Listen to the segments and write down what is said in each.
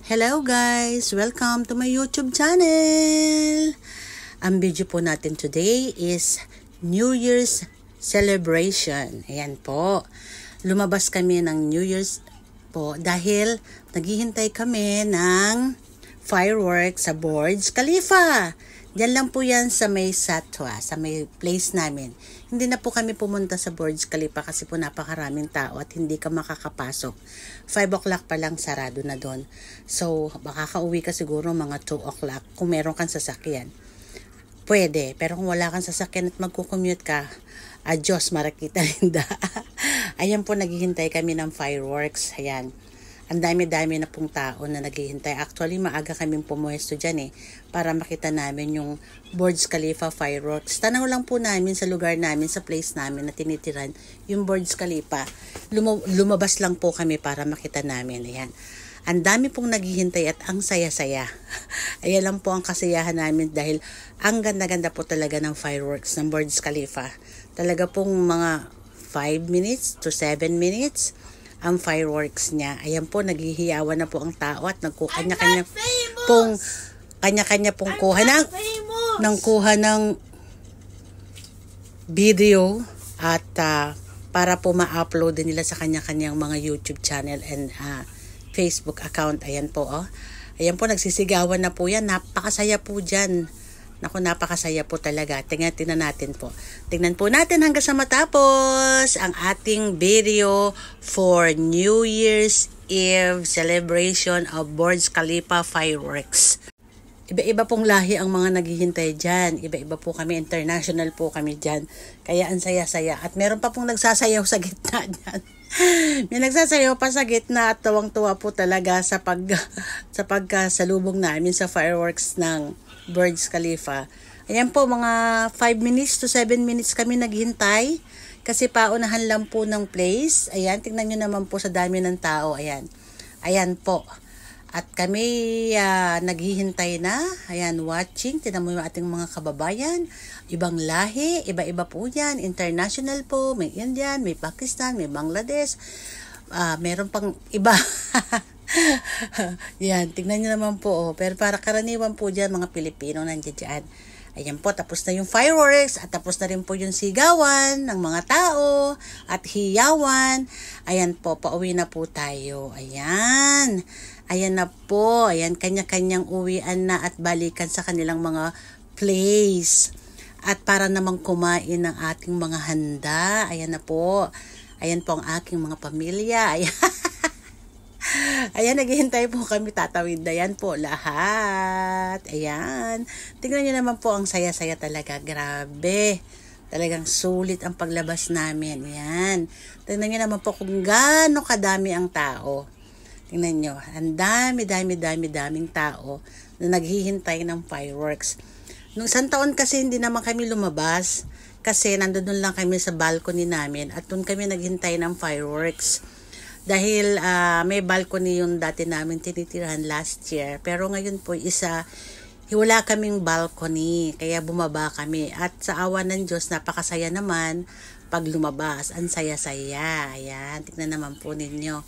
Hello guys! Welcome to my YouTube channel! Ang video po natin today is New Year's celebration. Ayan po. Lumabas kami ng New Year's po dahil naghihintay kami ng fireworks sa Burj Khalifa. Diyan lang po yan sa may Satwa, sa may place namin. Hindi na po kami pumunta sa Burj Khalifa kasi po napakaraming tao at hindi ka makakapasok. 5 o'clock pa lang sarado na doon. So, makakauwi ka siguro mga 2 o'clock kung meron kang sasakyan. Pwede, pero kung wala kang sasakyan at magkukommute ka, adios, marakita linda. Ayan po, naghihintay kami ng fireworks. Ayan. Ang dami-dami na pong tao na naghihintay. Actually, maaga kaming pumuesto dyan para makita namin yung Burj Khalifa fireworks. Tanaw lang po namin sa lugar namin, sa place namin na tinitiran, yung Burj Khalifa. Lumabas lang po kami para makita namin. Ayan. Ang dami pong naghihintay at ang saya-saya. Ayan lang po ang kasiyahan namin dahil ang ganda-ganda po talaga ng fireworks ng Burj Khalifa. Talaga pong mga 5 minutes to 7 minutes ang fireworks niya. Ayan po, naghihiyawan na po ang tao at nagkukanya-kanya pong kuha ng video at para po ma-upload din nila sa kanya-kanyang mga YouTube channel and Facebook account. Ayan po, oh. Ayan po, nagsisigawan na po yan. Napakasaya po dyan. Naku, napakasaya po talaga. Tingnan natin po. Tingnan po natin hanggang sa matapos ang ating video for New Year's Eve celebration of Burj Khalifa fireworks. Iba-iba pong lahi ang mga naghihintay dyan. Iba-iba po kami. International po kami dyan. Kaya ang saya-saya. At meron pa pong nagsasayaw sa gitna dyan. May nagsasayaw pa sa gitna at tuwang-tuwa po talaga sa pagkasalubong namin sa fireworks ng Burj Khalifa. Ayan po, mga 5 minutes to 7 minutes kami naghintay kasi paunahan lang po ng place. Ayan, tingnan nyo naman po sa dami ng tao. Ayan. Ayan po. At kami naghihintay na. Ayan, watching. Tingnan mo yung ating mga kababayan. Ibang lahi. Iba-iba po yan. International po. May Indian, may Pakistan, may Bangladesh. Meron pang iba. Yan, tingnan nyo naman po. Oh. Pero para karaniwan po dyan, mga Pilipino nandiyan dyan. Ayan po, tapos na yung fireworks at tapos na rin po yung sigawan ng mga tao at hiyawan. Ayan po, pauwi na po tayo. Ayan. Ayan na po. Ayan, kanya-kanyang uwian na at balikan sa kanilang mga place. At para namang kumain ng ating mga handa. Ayan na po. Ayan po ang aking mga pamilya. Ayan. Ayan, naghihintay po kami, tatawid na yan po lahat. Ayan. Tingnan nyo naman po, ang saya-saya talaga. Grabe. Talagang sulit ang paglabas namin. Ayan. Tingnan nyo naman po kung gaano kadami ang tao. Tingnan nyo. Ang daming tao na naghihintay ng fireworks. Nung isang taon kasi hindi naman kami lumabas kasi nandun lang kami sa balcony namin at doon kami naghintay ng fireworks. Dahil may balcony yung dati namin tinitirahan last year. Pero ngayon po wala kaming balcony. Kaya bumaba kami. At sa awa ng Diyos, napakasaya naman pag lumabas. Ang saya-saya. Ayan, tignan naman po ninyo.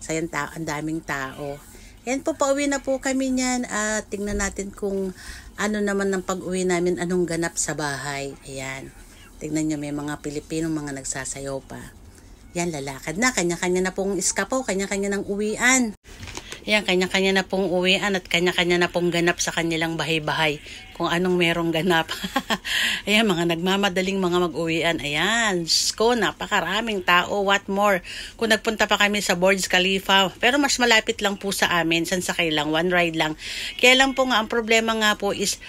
Ang daming tao. Ayan po, pauwi na po kami niyan. Tingnan natin kung ano naman ng pag-uwi namin, anong ganap sa bahay. Ayan. Tignan nyo, may mga Pilipino mga nagsasayaw pa. Yan, lalakad na. Kanya-kanya na pong iskapaw. Kanya-kanya ng uwian. Yan, kanya-kanya na pong uwian at kanya-kanya na pong ganap sa kanilang bahay-bahay. Kung anong merong ganap. Ayan, mga nagmamadaling mga mag-uwian. Ayan, sko, napakaraming tao. What more? Kung nagpunta pa kami sa Burj Khalifa. Pero mas malapit lang po sa amin. Sansakay lang, one ride lang. Kaya lang po nga, ang problema nga po is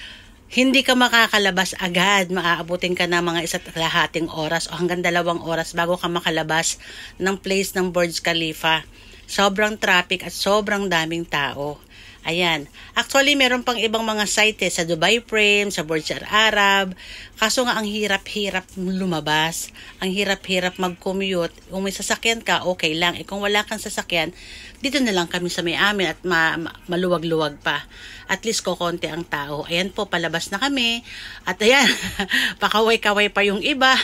hindi ka makakalabas agad. Maaabutin ka na mga 1.5 oras o hanggang 2 oras bago ka makalabas ng place ng Burj Khalifa. Sobrang traffic at sobrang daming tao. Ayan. Actually, meron pang ibang mga site sa Dubai Frame, sa Burj Al Arab. Kaso nga, ang hirap-hirap lumabas. Ang hirap-hirap mag-commute. Kung may sasakyan ka, okay lang. Kung wala kang sasakyan, dito na lang kami sa may amin at maluwag-luwag pa. At least kokonti ang tao. Ayan po, palabas na kami. At ayan, pakaway-kaway pa yung iba.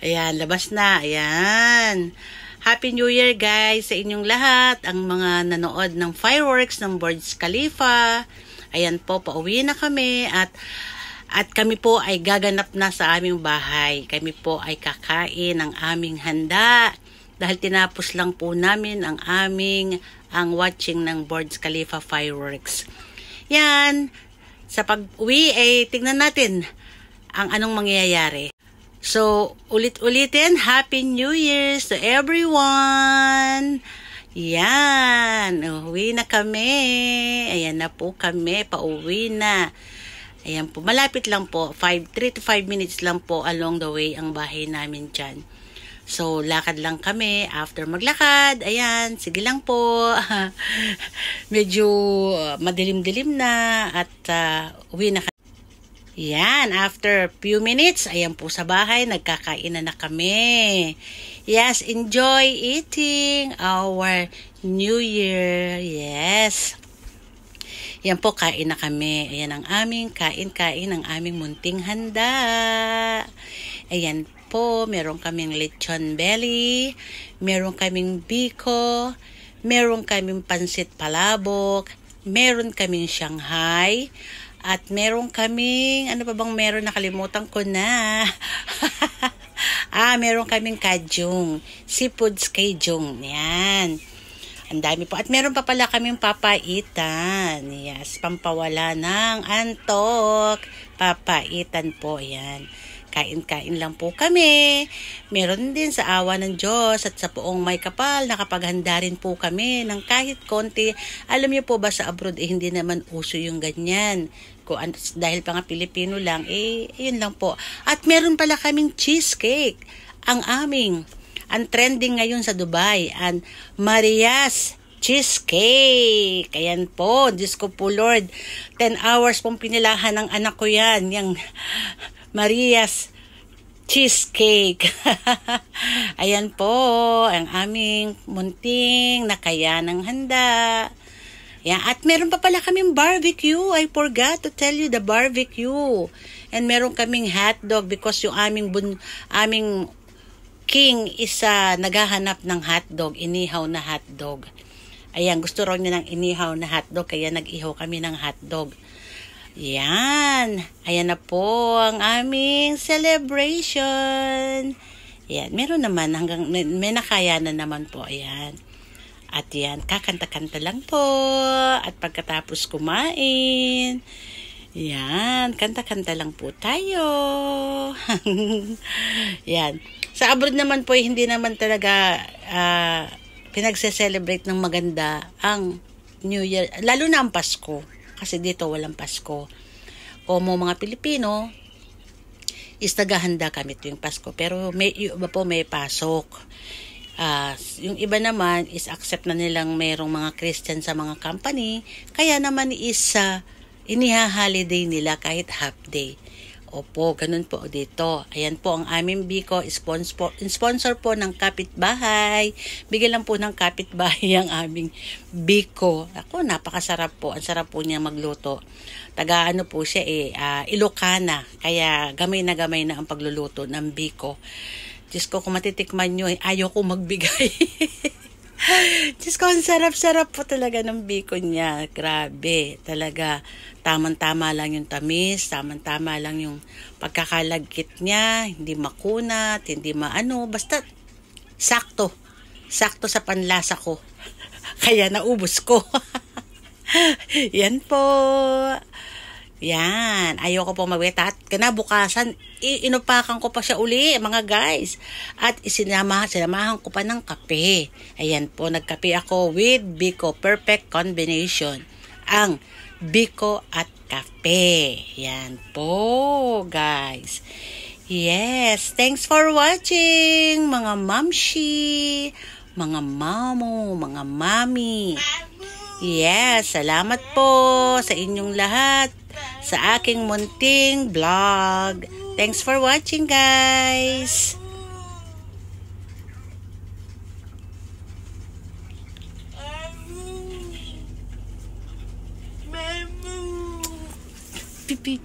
Ayan, labas na. Ayan. Happy New Year guys sa inyong lahat, ang mga nanood ng fireworks ng Burj Khalifa. Ayan po, pauwi na kami at kami po ay gaganap na sa aming bahay. Kami po ay kakain ng aming handa dahil tinapos lang po namin ang watching ng Burj Khalifa fireworks. Yan, sa pag-uwi ay tignan natin ang anong mangyayari. So, ulit-ulitin, Happy New Year to everyone! Yan, uwi na kami. Ayan na po kami, pauwi na. Ayan po, malapit lang po, 3 to 5 minutes lang po along the way ang bahay namin dyan. So, lakad lang kami. After maglakad, ayan, sige lang po. Medyo madilim-dilim na at uwi na kami. Yan, after few minutes, ayan po sa bahay, nagkakain na kami. Yes, enjoy eating our New Year. Yes. Yan po, kain na kami. Ayan ang aming kain-kain, ang aming munting handa. Ayan po, meron kaming lechon belly, meron kaming biko, meron kaming pansit palabok, meron kaming Shanghai, at meron kaming, ano pa bang meron, nakalimutan ko na. Meron kaming kajong, seafoods kajong. Yan. Ang dami po. At meron pa pala kaming papaitan. Yes, pampawala ng antok. Papaitan po. Yan. Kain-kain lang po kami. Meron din sa awa ng Diyos at sa poong may kapal, nakapaghanda rin po kami ng kahit konti. Alam niyo po ba sa abroad, hindi naman uso yung ganyan. Dahil pa nga Pilipino lang, yun lang po. At meron pala kaming cheesecake. Ang trending ngayon sa Dubai, ang Maria's Cheesecake. Ayan po, Diyos ko po Lord. 10 hours pong pinilahan ng anak ko yan. Yung Maria's Cheesecake. Ayan po, ang aming munting nakayanang handa. Yan. At meron pa pala kaming barbecue. I forgot to tell you the barbecue. And meron kaming hotdog because yung aming king is naghahanap ng hotdog, inihaw na hotdog. Ayan, gusto raw niya ng inihaw na hotdog, kaya nag-ihaw kami ng hotdog. Yan. Ayan na po ang aming celebration. Yan. Meron naman, may nakayanan naman po. Ayan. At yan, kakanta-kanta lang po. At pagkatapos kumain, yan, kanta-kanta lang po tayo. Yan. Sa abroad naman po, hindi naman talaga pinagse-celebrate ng maganda ang New Year. Lalo na ang Pasko. Kasi dito walang Pasko. Como mga Pilipino, is naghahanda kami tuwing Pasko. Pero may iba po may pasok. Yung iba naman is accept na nilang mayroong mga Christian sa mga company. Kaya naman is iniha-holiday nila kahit half day. Opo, ganun po dito. Ayan po ang aming biko, sponsor po ng kapitbahay. Bigyan lang po ng kapitbahay ang aming biko. Ako, napakasarap po. Ang sarap po niya magluto. Taga ano po siya Ilocana. Kaya gamay na ang pagluluto ng biko. Diyos ko, kung matitikman nyo, ayaw ko magbigay. Diyos ko, ang sarap-sarap po talaga ng biko niya. Grabe, talaga. Tamang-tama lang yung tamis, tamang-tama lang yung pagkakalagkit niya, hindi makunat, hindi basta sakto. Sakto sa panlasa ko. Kaya naubos ko. Yan po. Yan, ayoko po magweta. At kinabukasan, inupakan ko pa siya uli, mga guys. At sinamahan ko pa ng kape. Ayan po, nagkape ako with Biko. Perfect combination. Ang Biko at kape. Yan po, guys. Yes, thanks for watching, mga mamshi, mga mamo, mga mami. Yes, salamat po sa inyong lahat sa aking munting vlog. Thanks for watching, guys. Pipi.